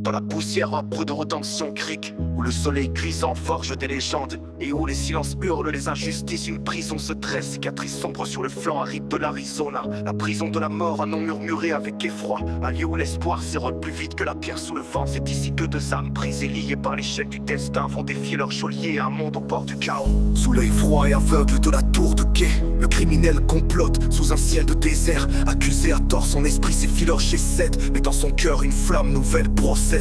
Dans la poussière, un peu de rédemption crique, où le soleil grisant forge des légendes, et où les silences hurlent les injustices. Une prison se dresse, cicatrice sombre sur le flanc aride de l'Arizona. La prison de la mort, un nom murmuré avec effroi. Un lieu où l'espoir s'érode plus vite que la pierre sous le vent. C'est ici que deux âmes prises et liées par l'échec du destin vont défier leur geôlier à un monde au bord du chaos. Sous l'œil froid et aveugle de la tour de quai, le criminel complote sous un ciel de désert. Accusé à tort, son esprit s'effiloche et cède, mais dans son cœur une flamme nouvelle procède.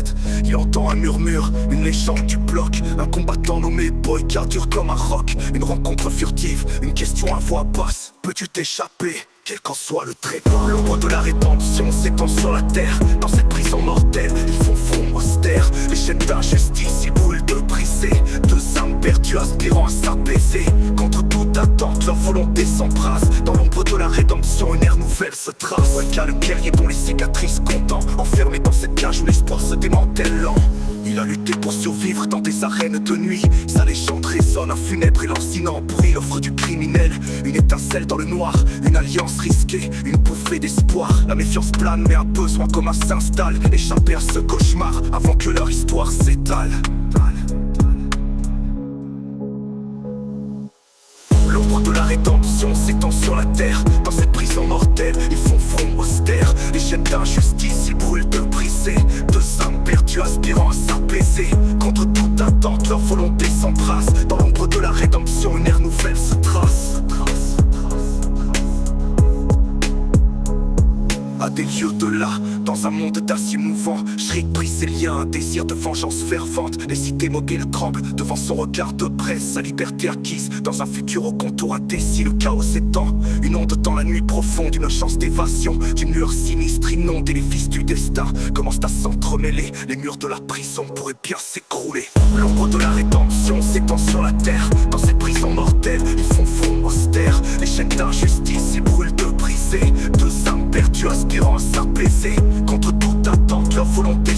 Il entend un murmure, une légende du bloc, un combattant nommé Boy dur comme un roc. Une rencontre furtive, une question à voix basse: peux-tu t'échapper, quel qu'en soit le trait? L'ombre de la rédemption s'étend sur la terre. Dans cette prison mortelle, ils font front austère. Les chaînes d'injustice, ils brûlent de briser. Deux âmes perdues aspirant à s'apaiser. Contre toute attente, leur volonté s'embrase. Dans l'ombre de la rédemption, une ère nouvelle se trace. Waka, le guerrier dont les cicatrices content, enfermé dans cette cage où l'espoir se démantèle lent. Il a lutté pour survivre dans des arènes de nuit. Sa légende résonne, un funèbre et lancinant bruit. L'offre du criminel, une étincelle dans le noir. Une alliance risquée, une bouffée d'espoir. La méfiance plane mais un besoin commun s'installe. Échapper à ce cauchemar avant que leur histoire s'étale. L'ombre de la rédemption s'étend sur la terre. Dans cette prison mortelle, ils font front austère. Les chaînes d'injustice, ils brûlent de briser. Deux âmes perdues aspirant à s'apaiser. Contre toute attente, leur volonté s'embrasse. Dans l'ombre de la rédemption, une ère nouvelle se trace. À des lieux de là, dans un monde d'acier mouvant, Shriek brise ses liens, un désir de vengeance fervente. Les cités mobiles tremblent devant son regard de presse. Sa liberté acquise dans un futur au contour indécis. Le chaos s'étend, une onde dans la nuit profonde. Une chance d'évasion, d'une lueur sinistre inonde. Et les fils du destin commencent à s'entremêler. Les murs de la prison pourraient bien s'écrouler. L'ombre de la rédemption s'étend sur la terre. Dans cette prison mortelle, ils font front austère. Les chaînes d'injustice, ils brûlent de briser. Deux âmes perdues aspirant à s'apaiser. Contre toute attente, leur volonté